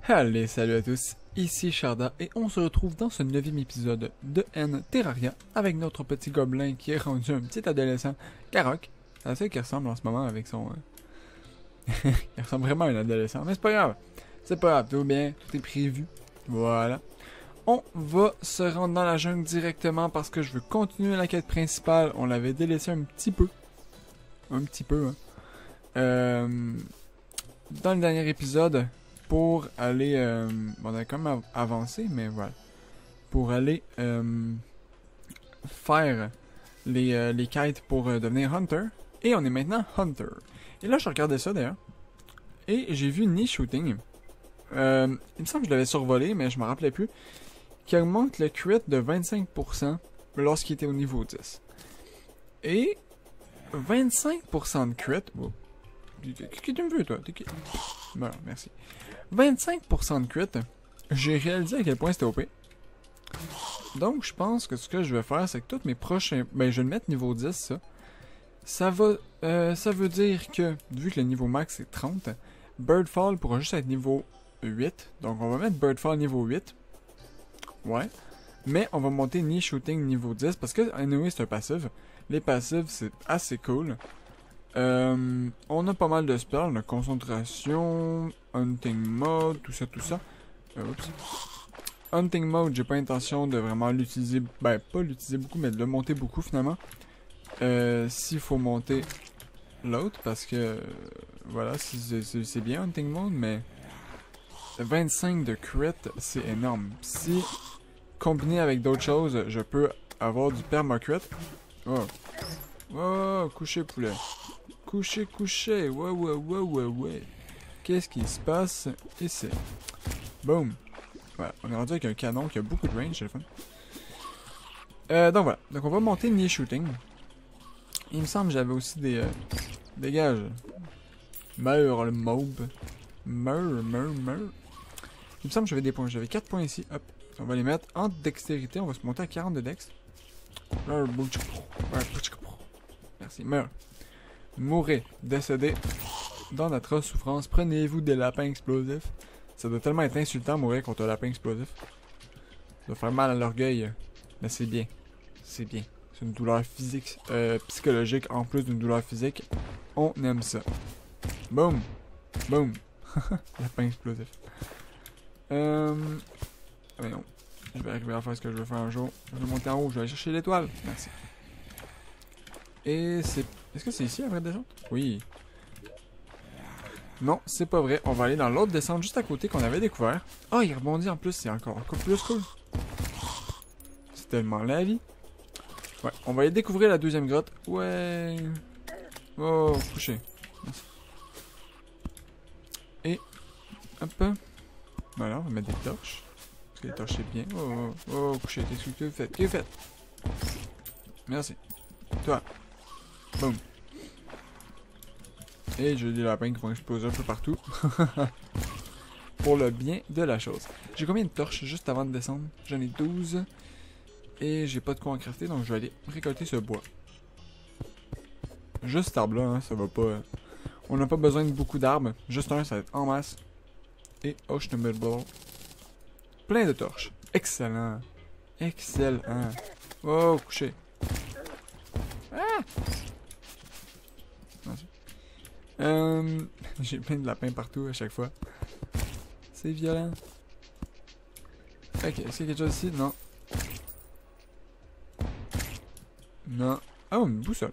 Allez, salut à tous, ici Sharda et on se retrouve dans ce 9e épisode de N Terraria avec notre petit gobelin qui est rendu un petit adolescent, Karok. C'est ça qui ressemble en ce moment avec son... Il ressemble vraiment à un adolescent, mais c'est pas grave. C'est pas grave, tout va bien, tout est prévu. Voilà. On va se rendre dans la jungle directement parce que je veux continuer la quête principale. On l'avait délaissé un petit peu. Un petit peu, hein. Dans le dernier épisode, pour aller... on a quand même avancé, mais voilà. Pour aller faire les quêtes pour devenir Hunter. Et on est maintenant Hunter. Et là, je regardais ça d'ailleurs. Et j'ai vu Knee Shooting. Il me semble que je l'avais survolé, mais je me rappelais plus. Qui augmente le crit de 25% lorsqu'il était au niveau 10. Et 25% de crit... Oh. Qu'est-ce que tu me veux, toi? Bon, merci. 25% de crit, j'ai réalisé à quel point c'était OP. Donc, je pense que ce que je vais faire, c'est que tous mes prochains... Ben, je vais le mettre niveau 10, ça. Ça veut dire que, vu que le niveau max est 30, Birdfall pourra juste être niveau 8. Donc, on va mettre Birdfall niveau 8. Ouais. Mais on va monter Knee Shooting niveau 10 parce que, anyway, c'est un passif. Les passifs, c'est assez cool. On a pas mal de spells, la concentration, Hunting Mode, tout ça, tout ça. Oups. Hunting Mode, j'ai pas intention de vraiment l'utiliser, ben pas l'utiliser beaucoup, mais de le monter beaucoup finalement. S'il faut monter l'autre, parce que, voilà, c'est bien Hunting Mode, mais 25 de crit, c'est énorme. Si, combiné avec d'autres choses, je peux avoir du perma-crit. Oh. Oh, couché poulet. Couché, couché, ouais. Qu'est-ce qui se passe ici? Boom. Voilà, on est rendu avec un canon qui a beaucoup de range, c'est le fun. Donc voilà, donc on va monter Knee Shooting. Il me semble que j'avais aussi des... Dégage. Meurs le mob. Meurs. Il me semble que j'avais des points, j'avais 4 points ici, hop. On va les mettre en dextérité, on va se monter à 40 de dex. Merci, meurs. Mourrez, décédez dans d'atroces souffrances. Prenez-vous des lapins explosifs. Ça doit tellement être insultant mourir contre un lapin explosif. Ça doit faire mal à l'orgueil. Mais c'est bien. C'est bien. C'est une douleur physique, psychologique en plus d'une douleur physique. On aime ça. Boum. Boum. Lapin explosif. Voyons. Je vais arriver à faire ce que je veux faire un jour. Je vais monter en haut, je vais aller chercher l'étoile. Merci. Et c'est... Est-ce que c'est ici la vraie descente? Oui. Non, c'est pas vrai. On va aller dans l'autre descente juste à côté qu'on avait découvert. Oh, il rebondit en plus, c'est encore plus cool. C'est tellement la vie. Ouais, on va aller découvrir la deuxième grotte. Ouais. Oh, couché. Merci. Et... Hop. Voilà, on va mettre des torches. Parce que les torches c'est bien. Oh, couché, qu'est-ce que tu fais? Qu'est-ce que tu fais? Merci. Toi. Boum. Et j'ai des lapins qui vont exploser un peu partout. Pour le bien de la chose. J'ai combien de torches juste avant de descendre? J'en ai 12. Et j'ai pas de quoi en crafter, donc je vais aller récolter ce bois. Juste cet arbre-là, hein, ça va pas... On n'a pas besoin de beaucoup d'arbres. Juste un, ça va être en masse. Et oh, je te mets le bord. Plein de torches. Excellent. Excellent. Oh, couché. Ah! J'ai plein de lapins partout à chaque fois. C'est violent. Ok, est-ce qu'il y a quelque chose ici? Non. Non. Oh, une boussole.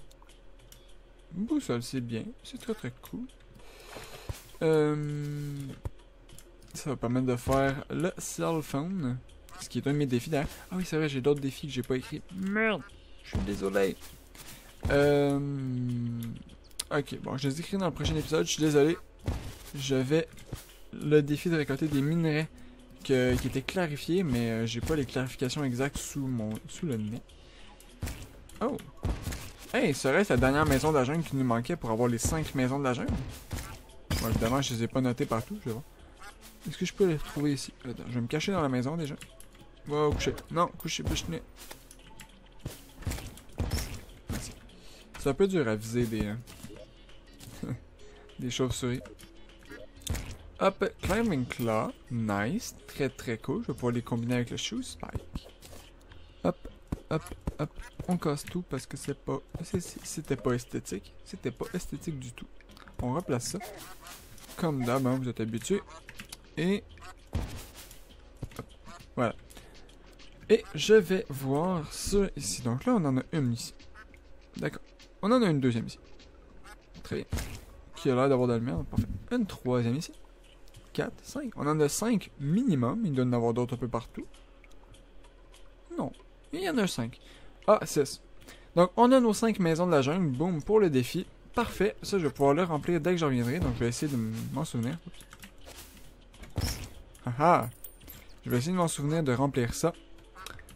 Une boussole, c'est bien. C'est très très cool. Ça va permettre de faire le cell phone. Ce qui est un de mes défis d'ailleurs. Ah oui, c'est vrai, j'ai d'autres défis que j'ai pas écrits. Merde! Je suis désolé. Ok, bon, je les écris dans le prochain épisode, je suis désolé. J'avais le défi de récolter des minerais qui étaient clarifiés, mais j'ai pas les clarifications exactes sous le nez. Oh! Hey, serait-ce la dernière maison de la jungle qui nous manquait pour avoir les 5 maisons de la jungle? Bon, évidemment, je les ai pas notées partout, je vais voir. Est-ce que je peux les retrouver ici? Attends, je vais me cacher dans la maison déjà. Oh, coucher. Non, coucher, bouche-nez. Merci. C'est un peu dur à viser des... des chauves-souris. Hop, Climbing Claw. Nice. Très très cool. Je vais pouvoir les combiner avec le Shoe Spike. Hop, hop, hop. On casse tout parce que c'est pas... C'était pas esthétique. C'était pas esthétique du tout. On replace ça. Comme d'hab, hein, vous êtes habitués. Et... hop, voilà. Et je vais voir ça ici. Donc là, on en a une ici. D'accord. On en a une deuxième ici. Très bien. Qui a l'air d'avoir de la lumière. Parfait. Une troisième ici. 4, 5. On en a 5 minimum. Il doit y en avoir d'autres un peu partout. Non. Il y en a 5. Ah, 6. Donc, on a nos 5 maisons de la jungle. Boum, pour le défi. Parfait. Ça, je vais pouvoir le remplir dès que je reviendrai. Donc, je vais essayer de m'en souvenir. Haha. Je vais essayer de m'en souvenir de remplir ça.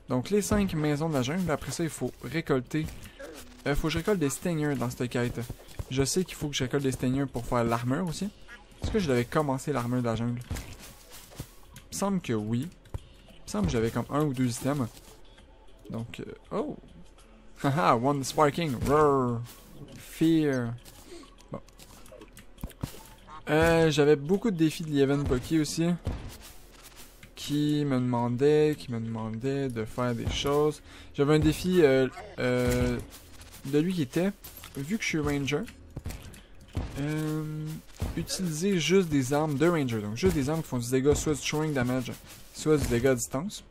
Donc, les 5 maisons de la jungle. Après ça, il faut récolter... faut que je récolte des stingers dans cette quête. Je sais qu'il faut que je récolte des stingers pour faire l'armure aussi. Est-ce que je l'avais commencé l'armure de la jungle? Il me semble que oui. Il me semble que j'avais comme 1 ou 2 items. Donc, oh! Haha, one sparking! Roar! Fear! Bon. J'avais beaucoup de défis de Lieven Pocky aussi. Qui me demandaient de faire des choses. J'avais un défi de lui qui était, vu que je suis Ranger, utiliser juste des armes de Ranger. Donc juste des armes qui font du dégât, soit du throwing damage, soit du dégât à distance.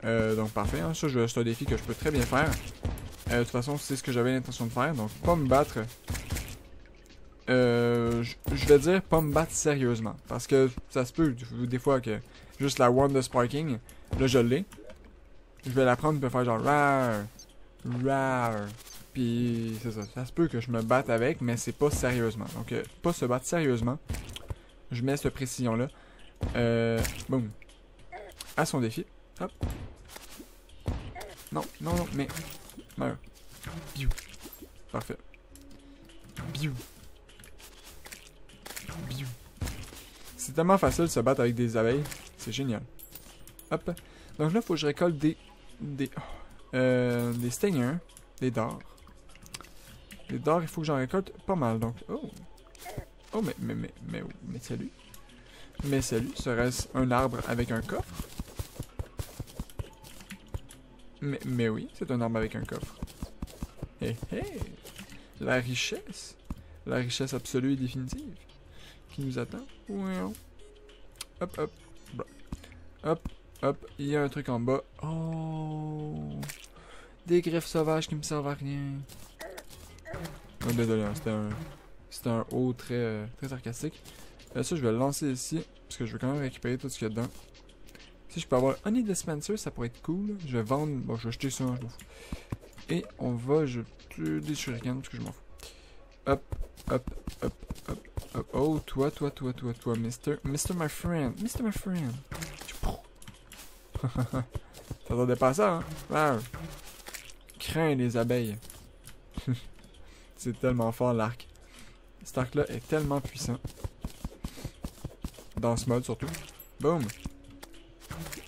Donc parfait, hein, ça c'est un défi que je peux très bien faire. De toute façon, c'est ce que j'avais l'intention de faire. Donc pas me battre. Je vais dire pas me battre sérieusement. Parce que ça se peut des fois que juste la wand de sparking, là je l'ai. Je vais la prendre et faire genre rar, rar. Puis c'est ça, ça se peut que je me batte avec, mais c'est pas sérieusement. Donc pas se battre sérieusement. Je mets cette précision là. Boum. À son défi. Hop. Non, non, non, mais... meurs. Biou. Parfait. Biou. Biou. C'est tellement facile de se battre avec des abeilles. C'est génial. Hop. Donc là, il faut que je récolte des stingers. Des dards. Les dards, il faut que j'en récolte pas mal. Donc, oh. Oh, mais salut. Mais salut. Serait-ce un arbre avec un coffre? Mais oui, c'est un arbre avec un coffre. Hé hé! La richesse! La richesse absolue et définitive. Qui nous attend. Hop, hop. Hop, hop. Il y a un truc en bas. Oh! Des griffes sauvages qui me servent à rien. Oh, désolé, hein, c'était un haut très sarcastique. Ça, je vais le lancer ici. Parce que je veux quand même récupérer tout ce qu'il y a dedans. Si je peux avoir un Honey Dispenser, ça pourrait être cool. Je vais vendre. Bon, je vais acheter ça, je m'en fous. Et on va jeter des shurikens parce que je m'en fous. Hop, hop, hop, hop, hop. Oh, toi, Mr. My Friend. Mr. My Friend. T'attendais pas à ça, hein? Wow. Crains les abeilles. C'est tellement fort l'arc. Cet arc-là est tellement puissant. Dans ce mode surtout. Boom.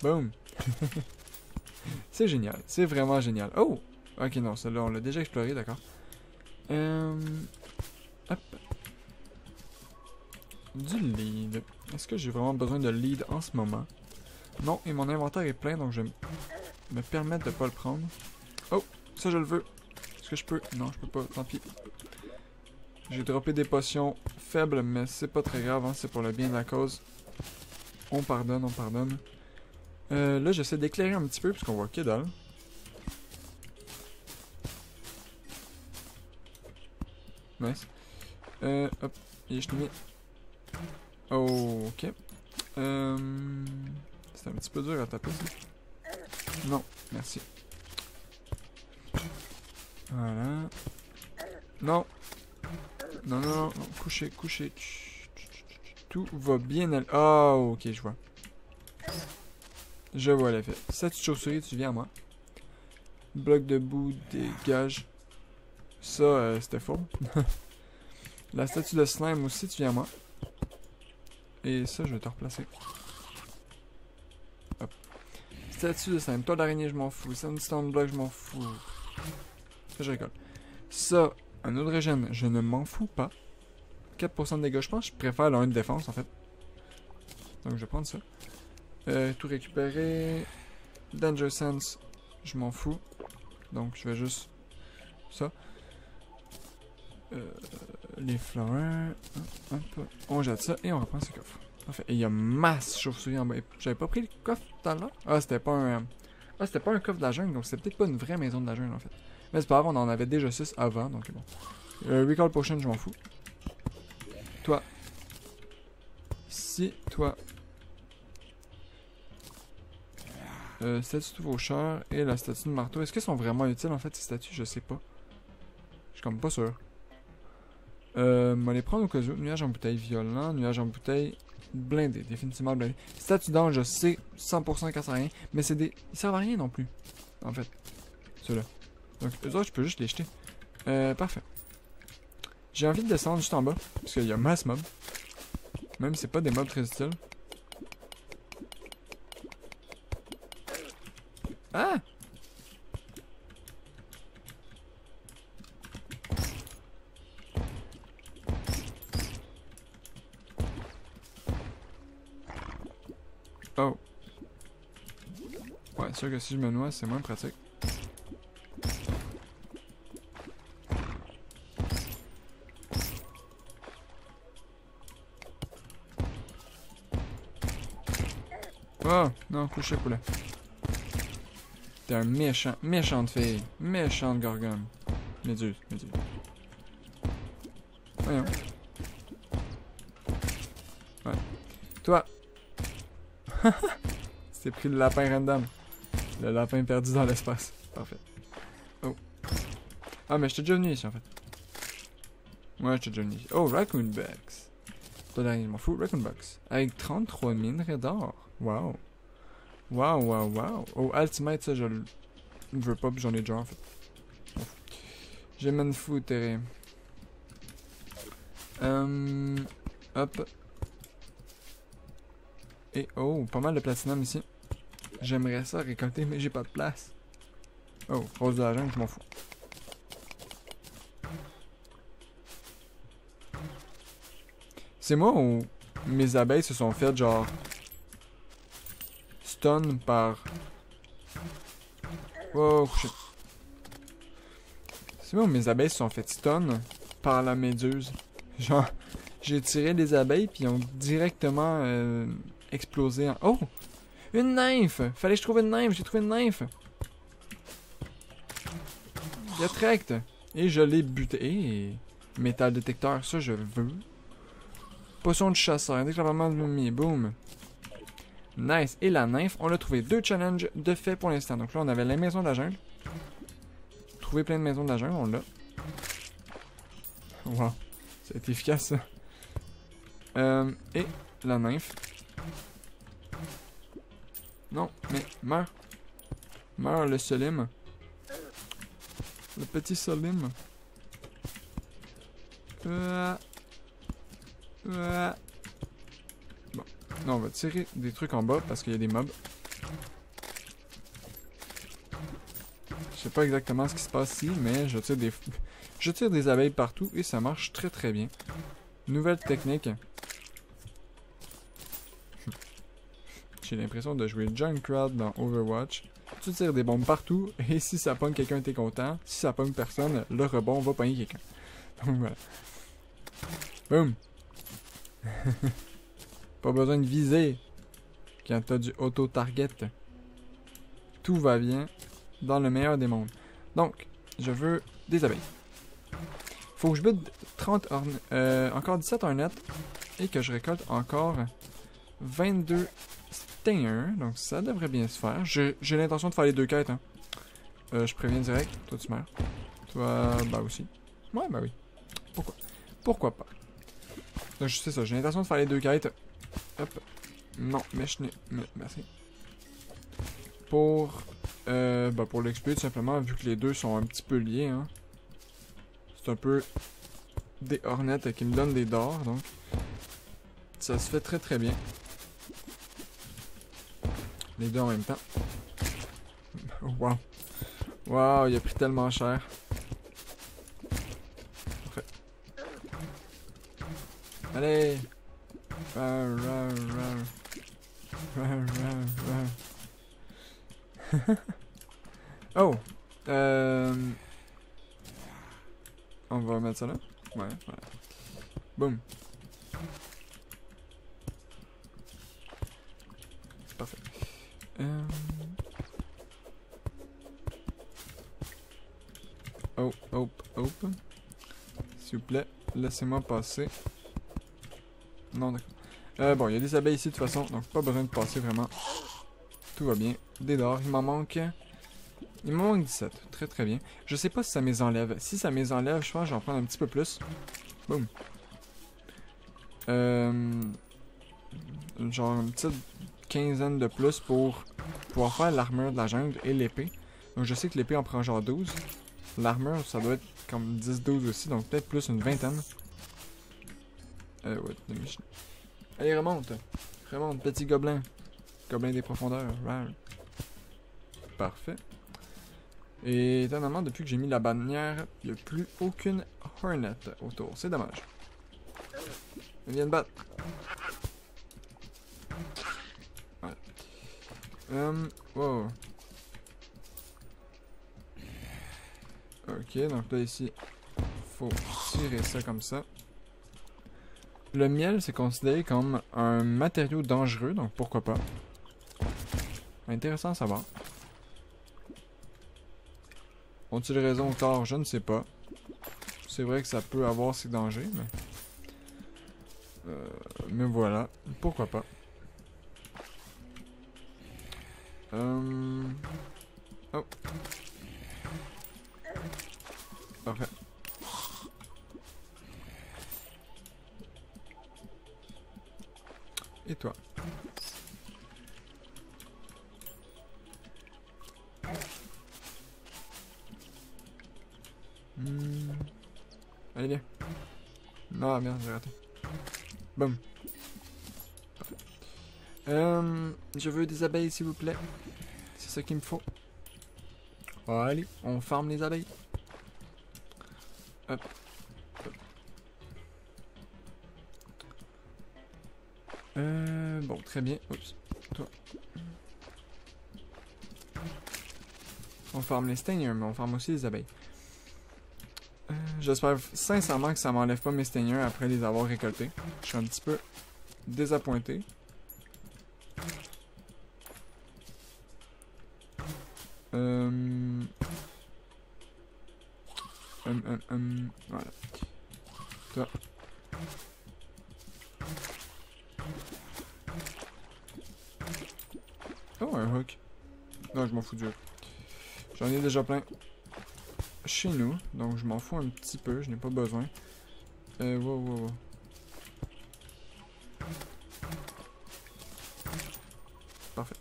Boom. C'est génial. C'est vraiment génial. Oh! Ok, non, celle-là, on l'a déjà exploré, d'accord. Hop. Du lead. Est-ce que j'ai vraiment besoin de lead en ce moment? Non, et mon inventaire est plein, donc je vais me permettre de pas le prendre. Oh! Ça, je le veux. Est-ce que je peux? Non, je peux pas. Tant pis. J'ai droppé des potions faibles, mais c'est pas très grave, hein, c'est pour le bien de la cause. On pardonne, on pardonne. Là, j'essaie d'éclairer un petit peu, puisqu'on voit que dalle. Nice. Hop, et je te mets. Oh, ok. C'est un petit peu dur à taper, ça. Non, merci. Voilà. Non. Non, non, non, non. Couchez, couchez. Tout va bien aller. Oh, ok, je vois. Je vois l'effet. Statue de chauve-souris, tu viens à moi. Bloc de boue, dégage. Ça, c'était faux. La statue de slime aussi, tu viens à moi. Et ça, je vais te replacer. Hop. Statue de slime. Toi, l'araignée, je m'en fous. Sandstone block, je m'en fous. Ça, je récolte. Ça, un autre régène, je ne m'en fous pas. 4% de dégâts, je pense que je préfère le 1 de défense, en fait. Donc, je vais prendre ça. Tout récupérer. Danger Sense, je m'en fous. Donc, je vais juste... ça. Les fleurs. Hop. On jette ça et on reprend ce coffre. Parfait. Et il y a masse chauve-souris en bas. J'avais pas pris le coffre tout à l'heure. Ah, c'était pas un... Ah, c'était pas un coffre de la jungle, donc c'était peut-être pas une vraie maison de la jungle, en fait. Mais c'est pas grave, on en avait déjà 6 avant, donc bon. Recall Potion, je m'en fous. Toi. Si, toi. Statue de Vaucheur et la statue de marteau. Est-ce qu'elles sont vraiment utiles, en fait, ces statues? Je sais pas. Je suis comme pas sûr. On va les prendre au cas où. Nuage en bouteille violent, nuage en bouteille blindé, définitivement blindé. Statue d'ange, je sais 100% qu'elle sert à rien, mais c'est des... ils servent à rien non plus, en fait. Ceux-là. Donc, eux autres, je peux juste les jeter. Parfait. J'ai envie de descendre juste en bas, parce qu'il y a masse mobs. Même si c'est pas des mobs très utiles. Ah! Oh. Ouais, c'est sûr que si je me noie, c'est moins pratique. Oh! Non, couché poulet. T'es un méchant, méchante fille. Méchante gorgone. Méduse, méduse. Voyons. Ouais. Toi! C'est pris le lapin random. Le lapin perdu dans l'espace. Parfait. Oh. Ah, mais j'étais déjà venu ici, en fait. Ouais, j'étais déjà venu ici. Oh, Raccoon Box. Toi, derrière, je m'en fous. Raccoon Box. Avec 33 minerais d'or. Wow. Wow, wow, wow. Oh, Ultimate, ça, je le veux pas, puis j'en ai déjà, en fait. Je m'en fous, Terry. Hop. Et oh, pas mal de platinum ici. J'aimerais ça récolter, mais j'ai pas de place. Oh, rose de la jungle, je m'en fous. C'est moi où mes abeilles se sont faites genre stun par... Oh, shit. C'est moi où mes abeilles se sont faites stun par la méduse. Genre, j'ai tiré les abeilles puis ils ont directement explosé en... Oh! Une nymphe! Fallait que je trouve une nymphe, j'ai trouvé une nymphe! Direct! Et je l'ai buté. Et... métal détecteur, ça je veux. Potion de chasseur, déclarement de mumie, boum! Nice! Et la nymphe, on l'a trouvé. 2 challenges de fait pour l'instant. Donc là, on avait la maison de la jungle. Trouver plein de maisons de la jungle, on l'a. Wow! C'est efficace ça. Et la nymphe. Non, mais meurs. Meurs le Solim. Le petit Solim. Bon. Non, on va tirer des trucs en bas parce qu'il y a des mobs. Je sais pas exactement ce qui se passe ici, mais je tire des abeilles partout et ça marche très très bien. Nouvelle technique. J'ai l'impression de jouer Junkrat dans Overwatch. Tu tires des bombes partout, et si ça pogne quelqu'un, t'es content. Si ça pogne personne, le rebond va pogner quelqu'un. Donc voilà. Boum! Pas besoin de viser quand t'as du auto-target. Tout va bien dans le meilleur des mondes. Donc, je veux des abeilles. Faut que je bute 30 encore 17 ornettes et que je récolte encore 22 stingers. Donc ça devrait bien se faire. J'ai l'intention de faire les 2 quêtes. Hein. Je préviens direct. Toi tu meurs. Toi, bah aussi. Ouais, bah oui. Pourquoi? Pourquoi pas? Donc c'est ça, j'ai l'intention de faire les 2 quêtes. Hop. Non, mais je n'ai... Merci. Pour l'XP tout simplement, vu que les deux sont un petit peu liés. Hein. C'est un peu des hornettes qui me donnent des dards, donc ça se fait très très bien. Les deux en même temps. Wow. Wow, il a pris tellement cher. Parfait. Allez. Oh! On va mettre ça là. Ouais, voilà. Boum. Parfait. Oh, oh, oh. S'il vous plaît, laissez-moi passer. Non, d'accord. Bon, il y a des abeilles ici de toute façon, donc pas besoin de passer vraiment. Tout va bien. Des d'or, il m'en manque... Il m'en manque 17. Très très bien. Je sais pas si ça me les enlève. Si ça me les enlève, je pense que j'en prends un petit peu plus. Boum. Genre une petite quinzaine de plus pour pouvoir faire l'armure de la jungle et l'épée. Donc je sais que l'épée en prend genre 12. L'armure, ça doit être comme 10-12 aussi, donc peut-être plus une vingtaine. Ouais, allez, remonte. Remonte, petit gobelin. Gobelin des profondeurs. Rar. Parfait. Et étonnamment, depuis que j'ai mis la bannière, il n'y a plus aucune hornet autour. C'est dommage. Elle vient de battre. Ouais. Wow. Ok, donc là ici, faut tirer ça comme ça. Le miel, c'est considéré comme un matériau dangereux, donc pourquoi pas. Intéressant à savoir. Ont-ils raison ou tort? Je ne sais pas. C'est vrai que ça peut avoir ses dangers, mais voilà. Pourquoi pas. Oh. Parfait. Et toi? Allez, viens. Non, merde, j'ai raté. Boum. Je veux des abeilles, s'il vous plaît. C'est ça qu'il me faut. Allez, on farme les abeilles. Hop. Bon, très bien. Oups. Toi. On farme les stingers, mais on farme aussi les abeilles. J'espère sincèrement que ça m'enlève pas mes stingers après les avoir récoltés. Je suis un petit peu désappointé. Voilà. Toi. Oh, un hook. Non, je m'en fous du hook. J'en ai déjà plein chez nous, donc je m'en fous un petit peu, je n'ai pas besoin. Wow. Parfait.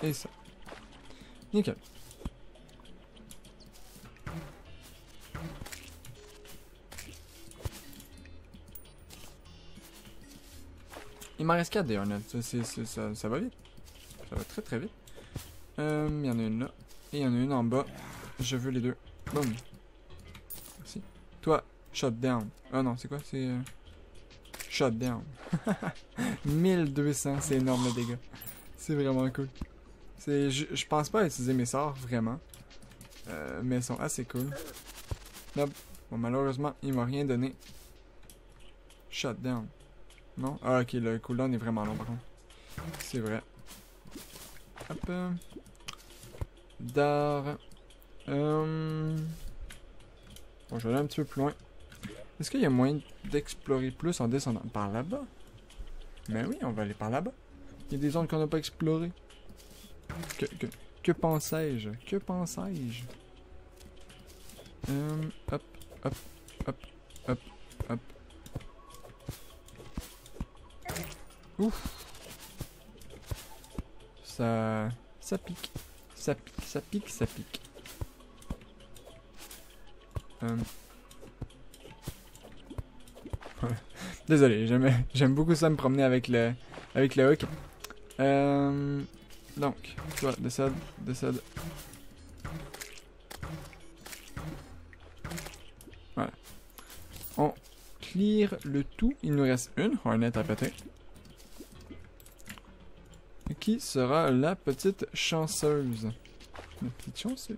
Et ça. Nickel. Il m'en reste 4 des Hornets. Ça va vite. Ça va très très vite. Il y en a une là. Et il y en a une en bas. Je veux les deux. Boum. Merci. Toi, shut down. Ah non, c'est quoi? C'est... shut down. 1200, c'est énorme le dégât. C'est vraiment cool. Je pense pas utiliser mes sorts, vraiment. Mais ils sont assez cool. Là, bon, malheureusement, il m'a rien donné. Shut down. Non? Ah, ok, le cooldown est vraiment long, par contre. C'est vrai. Hop. D'art. Bon, je vais aller un petit peu plus loin. Est-ce qu'il y a moyen d'explorer plus en descendant par là-bas? Ben oui, on va aller par là-bas. Il y a des zones qu'on n'a pas explorées. Que pensais-je? Que pensais-je? Hop. Ouf. Ça pique. Ça pique. Désolé, j'aime beaucoup ça me promener avec le hook. Donc, toi, décède. Voilà. On clear le tout. Il nous reste une Hornet à péter. Qui sera la petite chanceuse? La petite chanceuse.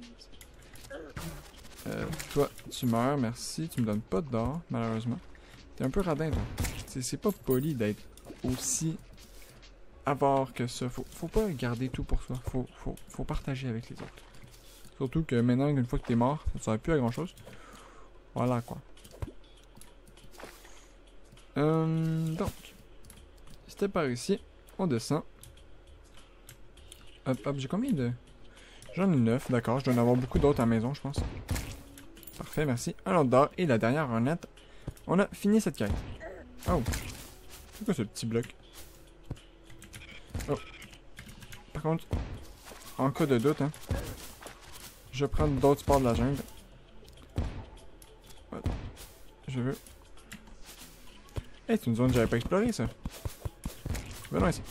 Toi, tu meurs, merci. Tu me donnes pas d'or, malheureusement. T'es un peu radin, toi. C'est pas poli d'être aussi avare que ça. Faut pas garder tout pour soi. Faut partager avec les autres. Surtout que maintenant, une fois que t'es mort, ça ne sert plus à grand chose. Voilà, quoi. Donc, c'était par ici. On descend. Hop, hop, j'ai combien de... J'en ai 9, d'accord. Je dois en avoir beaucoup d'autres à la maison, je pense. Parfait, merci. Un autre d'or. Et la dernière renette. On a fini cette quête. Oh. C'est quoi ce petit bloc? Oh. Par contre, en cas de doute, hein, je vais prendre d'autres sports de la jungle. Voilà. Je veux... Hey, c'est une zone que j'avais pas explorée, ça. Venons ici.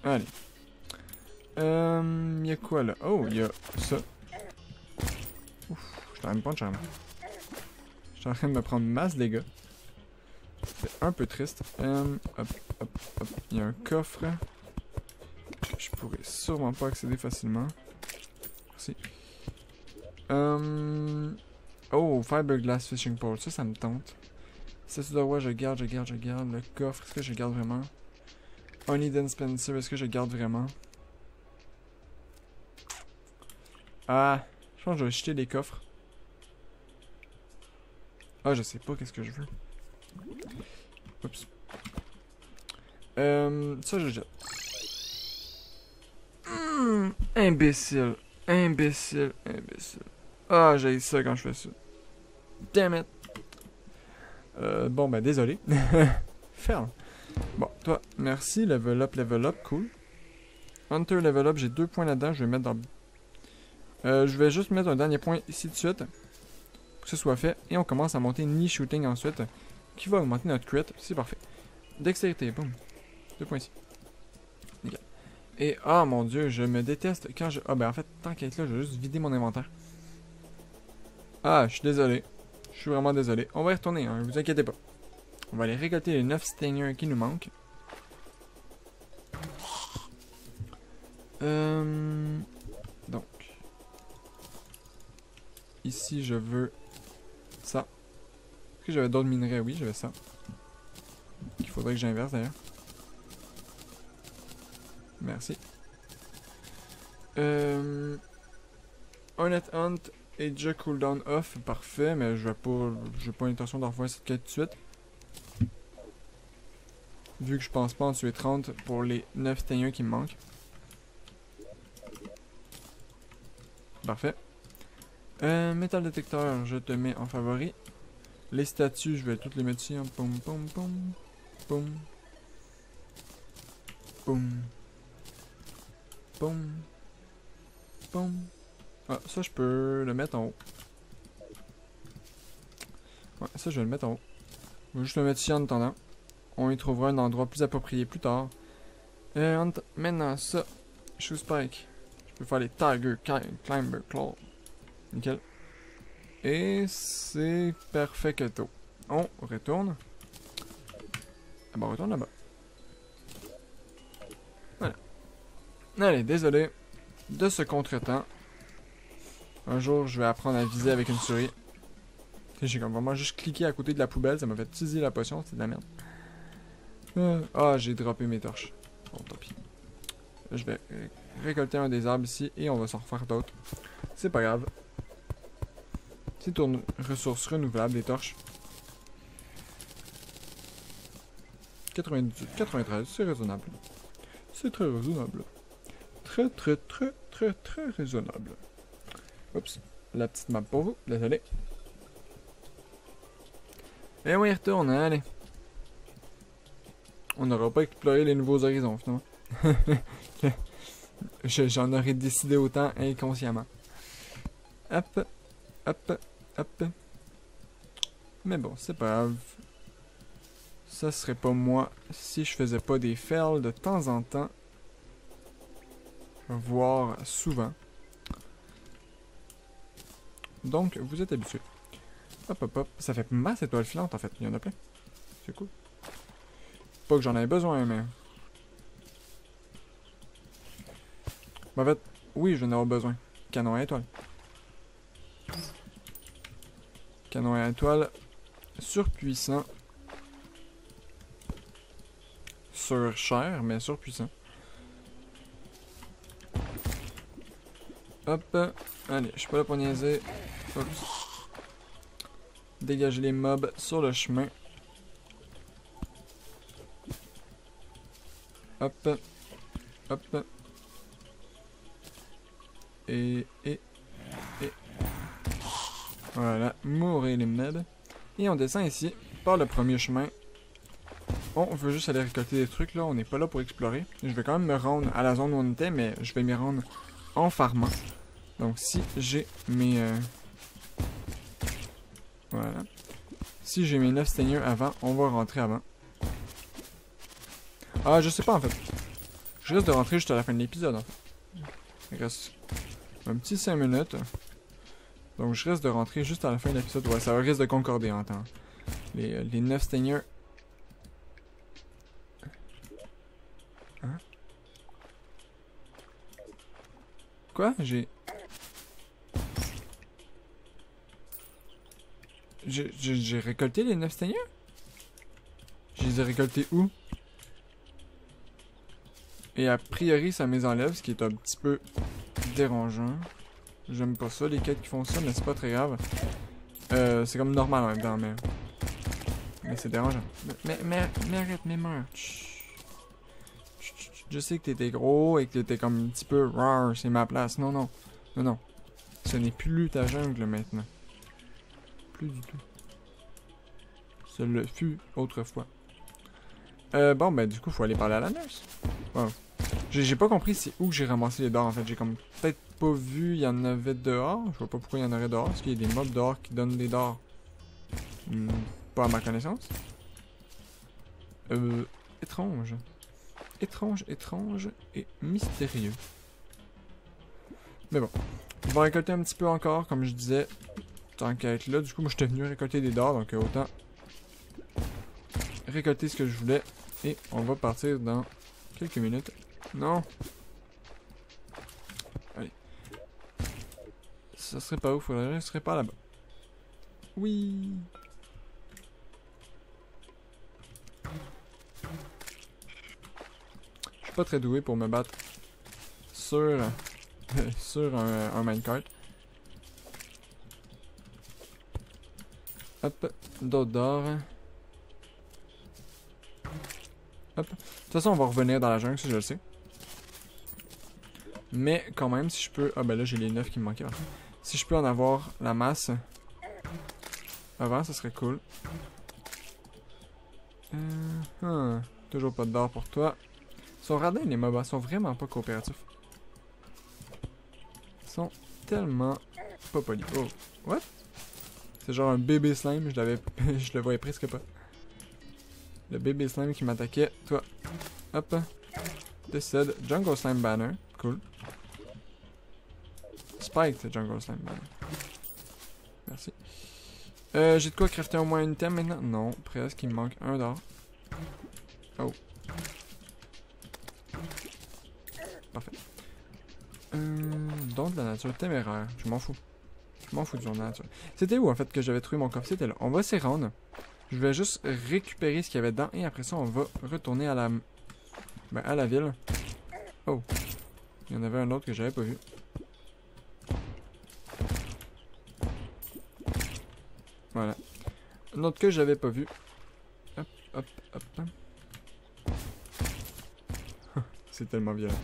Allez. Y'a quoi là? Oh, y'a ça. Ouf, je t'arrête pas de charme. Je suis en train de me prendre masse dégâts. C'est un peu triste. Hop, hop, hop. Y'a un coffre que je pourrais sûrement pas accéder facilement. Merci. Oh, Fiberglass Fishing Pole. Ça me tente. C'est de roi, je garde. Le coffre, est-ce que je garde vraiment? Honey Dispenser, est-ce que je garde vraiment? Ah, je pense que je vais jeter les coffres. Ah, je sais pas qu'est-ce que je veux. Oups. Ça je jette. Imbécile. Imbécile. Ah, j'ai ça quand je fais ça. Damn it. Bon, ben, désolé. Ferme. Bon, toi, merci. Level up, cool. Hunter level up, j'ai 2 points là-dedans. Je vais mettre dans... je vais juste mettre un dernier point ici de suite. Pour que ce soit fait. Et on commence à monter knee shooting ensuite. Qui va augmenter notre crit. C'est parfait. Dextérité, boum. 2 points ici. Nickel. Et, ah mon dieu, je me déteste quand je... Ah ben en fait, tant qu'à être là, je vais juste vider mon inventaire. Ah, je suis désolé. Je suis vraiment désolé. On va y retourner, hein, vous inquiétez pas. On va aller récolter les 9 stingers qui nous manquent. Donc. Ici, je veux ça. Est-ce que j'avais d'autres minerais? Oui, j'avais ça. Il faudrait que j'inverse d'ailleurs. Merci. Hornet Hunt et déjà cooldown off. Parfait, mais je n'ai pas l'intention d'en refaire cette quête tout de suite. Vu que je pense pas en tuer 30 pour les 9 stingers qui me manquent. Parfait. Métal détecteur, je te mets en favori. Les statues, je vais toutes les mettre ici. Hein. Poum, poum, poum. Poum. Poum. Poum. Poum. Ah, ça, je peux le mettre en haut. Ouais, ça, je vais le mettre en haut. Je vais juste le mettre ici en attendant. On y trouvera un endroit plus approprié plus tard. Maintenant, ça. Shoe Spike. Je peux faire les Tiger Climber Claw. Nickel. Et c'est perfecto. On retourne. Ah bah, on retourne là-bas. Voilà. Allez, désolé de ce contretemps. Un jour, je vais apprendre à viser avec une souris. J'ai comme vraiment juste cliqué à côté de la poubelle, ça m'a fait utiliser la potion, c'est de la merde. Ah, j'ai droppé mes torches. Bon, tant pis. Je vais récolter un des arbres ici et on va s'en refaire d'autres. C'est pas grave. C'est une ressource renouvelable, des torches. 98, 93, c'est raisonnable. C'est très raisonnable. Très raisonnable. Oups, la petite map pour vous, désolé. Et on y retourne, allez. On n'aura pas exploré les nouveaux horizons, finalement. J'en aurais décidé autant inconsciemment. Hop, hop, hop. Mais bon, c'est pas grave. Ça serait pas moi si je faisais pas des fails de temps en temps. Voire souvent. Donc, vous êtes habitués. Hop, hop, hop. Ça fait masse étoiles filantes, en fait. Il y en a plein. C'est cool. Pas que j'en avais besoin, mais... En fait, oui, je vais en avoir besoin. Canon à étoiles. Canon à étoiles. Surpuissant. Cher, mais surpuissant. Hop. Allez, je suis pas là pour niaiser. Oups. Dégager les mobs sur le chemin. Hop. Hop. Et... Voilà. Mourir les mobs. Et on descend ici, par le premier chemin. Bon, on veut juste aller récolter des trucs, là. On n'est pas là pour explorer. Je vais quand même me rendre à la zone où on était, mais je vais m'y rendre en farmant. Donc, si j'ai mes... Voilà. Si j'ai mes 9 seigneurs avant, on va rentrer avant. Ah, je sais pas, en fait. Je risque de rentrer juste à la fin de l'épisode, en fait. Il reste un petit 5 minutes. Donc, je risque de rentrer juste à la fin de l'épisode. Ouais, ça risque de concorder en temps. Les 9 seigneurs... Hein? Quoi? J'ai récolté les 9 seigneurs? Je les ai récoltés où? Et a priori, ça me les enlève, ce qui est un petit peu dérangeant. J'aime pas ça, les quêtes qui font ça, mais c'est pas très grave. C'est comme normal en même temps, mais c'est dérangeant. Mais arrête, mais meurs. Je sais que t'étais gros et que t'étais comme un petit peu rare, c'est ma place. Non, non. Non, non. Ce n'est plus ta jungle maintenant. Plus du tout. Ce le fut autrefois. Bon, ben du coup, faut aller parler à la nurse. Wow. J'ai pas compris c'est où que j'ai ramassé les dards en fait. J'ai comme peut-être pas vu, il y en avait dehors. Je vois pas pourquoi il y en aurait dehors. Est-ce qu'il y a des mobs dehors qui donnent des dards? Pas à ma connaissance. Étrange. Étrange et mystérieux. Mais bon. Je vais récolter un petit peu encore, comme je disais. Tant qu'à être là. Du coup, moi, je suis venu récolter des dards, donc autant récolter ce que je voulais. Et on va partir dans quelques minutes. Non. Allez. Ça serait pas où? Ça serait pas là-bas. Oui. Je suis pas très doué pour me battre sur, sur un minecart. Hop. D'autres d'or. Hop. De toute façon, on va revenir dans la jungle, si je le sais. Mais quand même, si je peux... Ah ben là, j'ai les 9 qui me manquaient. Si je peux en avoir la masse avant, ça serait cool. Toujours pas d'or pour toi. Ils sont radins, les mobs. Ils sont vraiment pas coopératifs. Ils sont tellement pas polis. Oh, what? C'est genre un bébé slime. Je le voyais presque pas. Le bébé slime qui m'attaquait. Toi. Hop. Décède. Jungle Slime Banner. Cool. Spike Jungle Slime Banner. Merci. J'ai de quoi crafter au moins une thème maintenant? Non, presque. Il me manque un d'or. Oh. Parfait. Don de la nature téméraire. Je m'en fous. Je m'en fous du don de la nature. C'était où en fait que j'avais trouvé mon coffre? C'était là. On va s'y rendre. Je vais juste récupérer ce qu'il y avait dedans et après ça on va retourner à la... Ben, à la ville. Oh. Il y en avait un autre que j'avais pas vu. Voilà. Un autre que j'avais pas vu. Hop, hop, hop. C'est tellement violent.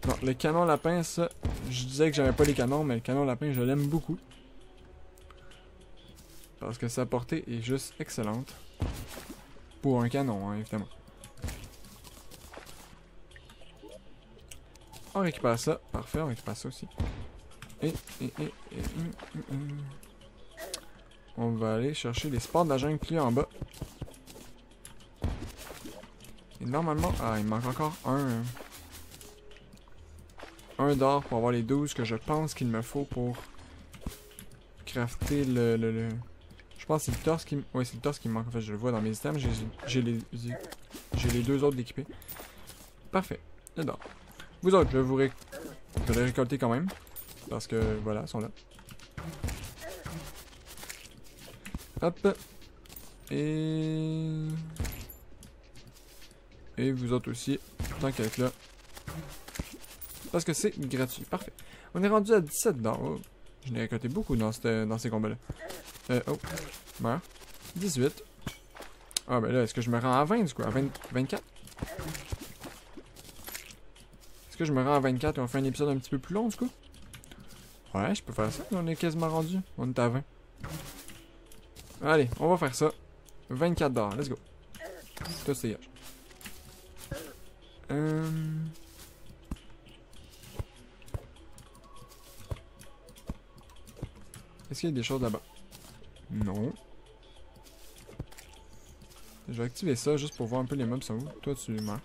Bon, le canon lapin, ça... Je disais que j'avais pas les canons, mais le canon lapin, je l'aime beaucoup. Parce que sa portée est juste excellente. Pour un canon, hein, évidemment. On récupère ça. Parfait, on récupère ça aussi. On va aller chercher les sports de la jungle plus en bas. Et normalement... Ah, il me manque encore un d'or pour avoir les 12 que je pense qu'il me faut pour crafter Je pense que c'est le torse qui... Oui, c'est le torse qui me manque. En fait, je le vois dans mes items. J'ai les deux autres d'équipés. Parfait. J'adore. Vous autres, je vais les récolter quand même. Parce que, voilà, ils sont là. Hop. Et vous autres aussi, tant qu'à être là. Parce que c'est gratuit. Parfait. On est rendu à 17 $. Oh. Je n'ai récolté beaucoup dans ces combats-là. Oh. Meurs. 18. Ah ben là, est-ce que je me rends à 20 du coup? À 24? Est-ce que je me rends à 24 et on fait un épisode un petit peu plus long du coup? Ouais, je peux faire ça. On est quasiment rendu. On est à 20. Allez, on va faire ça. 24 $. Let's go. Tout c'est gage. Est-ce qu'il y a des choses là-bas? Non. Je vais activer ça juste pour voir un peu les mobs sont où. Toi, tu meurs.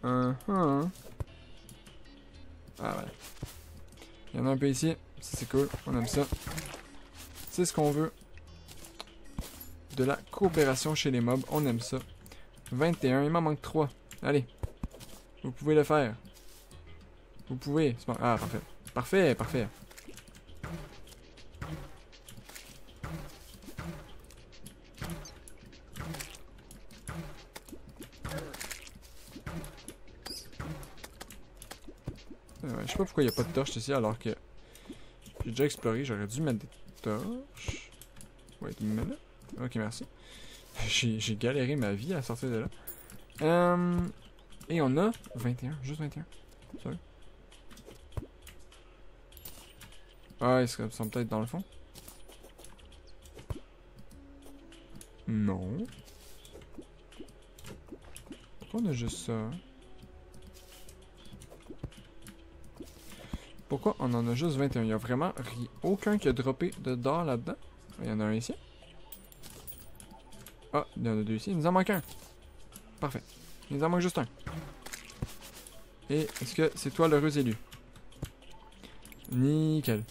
Ah ouais. Il y en a un peu ici. Ça c'est cool. On aime ça. C'est ce qu'on veut. De la coopération chez les mobs. On aime ça. 21. Il m'en manque 3. Allez. Vous pouvez le faire. Vous pouvez. Ah, parfait. Parfait, parfait. Je sais pas pourquoi il n'y a pas de torches ici alors que j'ai déjà exploré. J'aurais dû mettre des torches. Ouais, tu me mets là? Ok, merci. J'ai galéré ma vie à sortir de là. Et on a 21, juste 21. Sérieux? Ah, ils sont peut-être dans le fond. Non. Pourquoi on a juste ça? Pourquoi on en a juste 21? Il n'y a vraiment aucun qui a droppé de d'or là-dedans. Il y en a un ici. Ah, il y en a deux ici. Il nous en manque un. Parfait. Il nous en manque juste un. Et est-ce que c'est toi l'heureux élu? Nickel.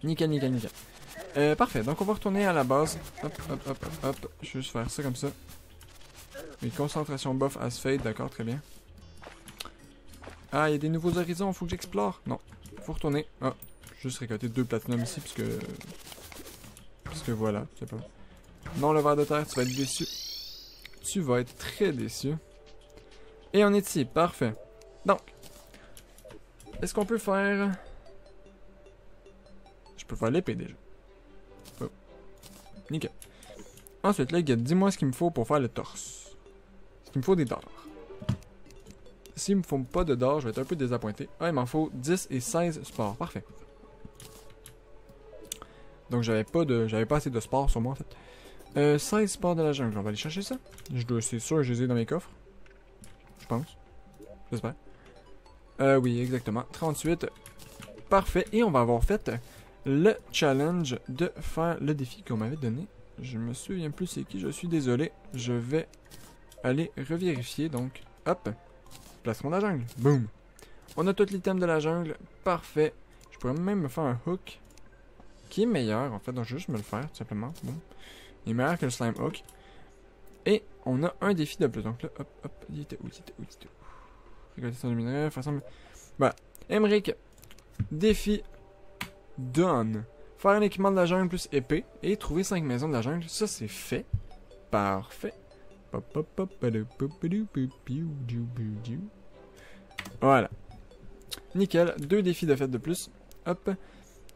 Nickel, nickel, nickel. Parfait. Donc on va retourner à la base. Hop, hop, hop, hop, hop. Je vais juste faire ça comme ça. Oui, concentration buff as fade. D'accord, très bien. Ah, il y a des nouveaux horizons, faut que j'explore. Non, faut retourner. Ah, juste récolter 2 platinum ici, parce que voilà, je sais pas. Non, le ver de terre, tu vas être déçu. Tu vas être très déçu. Et on est ici, parfait. Donc, est-ce qu'on peut faire... Je peux faire l'épée déjà. Oh. Nickel. Ensuite, là, dis-moi ce qu'il me faut pour faire le torse. Il me faut des d'or. S'il me faut pas de d'or, je vais être un peu désappointé. Ah, il m'en faut 10 et 16 sports. Parfait. Donc, j'avais pas assez de sports sur moi, en fait. 16 sports de la jungle. On va aller chercher ça. C'est sûr, je les ai dans mes coffres. Je pense. J'espère. Oui, exactement. 38. Parfait. Et on va avoir fait le challenge de faire le défi qu'on m'avait donné. Je me souviens plus c'est qui. Je suis désolé. Je vais aller revérifier. Donc, hop. Placement de la jungle. Boom. On a tout l'item de la jungle. Parfait. Je pourrais même me faire un hook qui est meilleur, en fait. Donc, je vais juste me le faire, tout simplement. Boom. Il est meilleur que le slime hook. Et on a un défi de plus. Donc là, hop, hop. Il était où? Récolter son minerai. Façon... Voilà. Emmerich. Défi done. Faire un équipement de la jungle plus épée. Et trouver 5 maisons de la jungle. Ça, c'est fait. Parfait. Voilà. Nickel. 2 défis de fait de plus. Hop.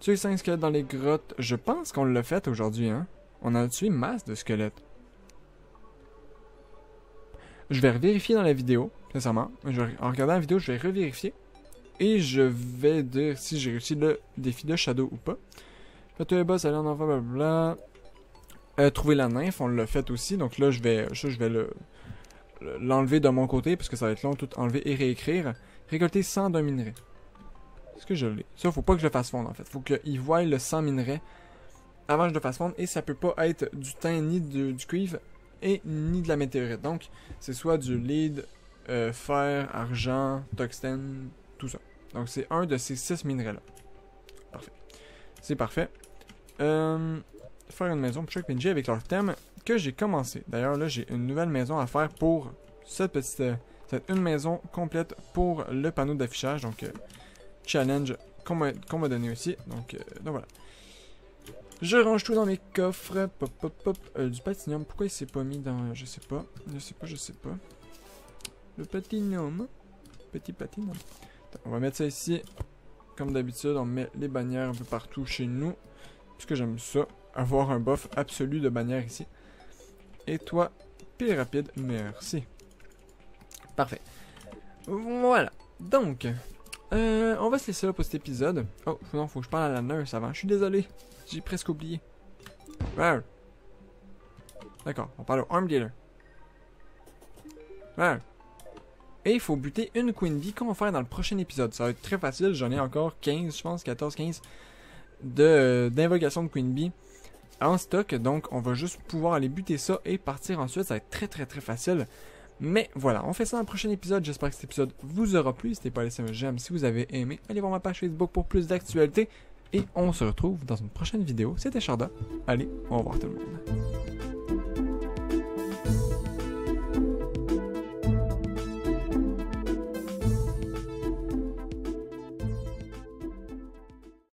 Tuer 5 squelettes dans les grottes. Je pense qu'on l'a fait aujourd'hui, hein. On a tué masse de squelettes. Je vais vérifier dans la vidéo, sincèrement. En regardant la vidéo, je vais revérifier. Et je vais dire si j'ai réussi le défi de Shadow ou pas. Faites le boss, aller en enfer, blablabla. Trouver la nymphe, on l'a fait aussi. Donc là, je vais l'enlever de mon côté, parce que ça va être long, tout enlever et réécrire. Récolter 100 d'un minerai. Est-ce que je l'ai? Ça, faut pas que je le fasse fondre, en fait. Faut qu'il voie le 100 minerai avant que je le fasse fondre. Et ça peut pas être du thym, ni du cuivre, et ni de la météorite. Donc, c'est soit du lead, fer, argent, tungstène, tout ça. Donc c'est un de ces 6 minerais-là. Parfait. C'est parfait. Faire une maison pour chaque PNJ avec leur thème que j'ai commencé. D'ailleurs, là, j'ai une nouvelle maison à faire pour cette une maison complète pour le panneau d'affichage. Donc, challenge qu'on m'a donné aussi. Donc voilà. Je range tout dans mes coffres. Pop, pop, pop. Du platinium, pourquoi il s'est pas mis dans... Je sais pas. Le platinium. Petit platinium. Attends, on va mettre ça ici. Comme d'habitude, on met les bannières un peu partout chez nous. Puisque j'aime ça. Avoir un buff absolu de bannières ici. Et toi, pile rapide, merci. Parfait. Voilà. Donc, on va se laisser là pour cet épisode. Oh, non, faut que je parle à la nurse avant. Je suis désolé. J'ai presque oublié. Ouais. D'accord, on parle au arm dealer. Ouais. Et il faut buter une Queen Bee qu'on va faire dans le prochain épisode. Ça va être très facile. J'en ai encore 15, je pense, 14, 15 d'invocation de Queen Bee en stock. Donc, on va juste pouvoir aller buter ça et partir ensuite. Ça va être très, très, très facile. Mais voilà, on fait ça dans le prochain épisode. J'espère que cet épisode vous aura plu. N'hésitez pas à laisser un j'aime si vous avez aimé. Allez voir ma page Facebook pour plus d'actualités. Et on se retrouve dans une prochaine vidéo. C'était Sharda. Allez, au revoir tout le monde.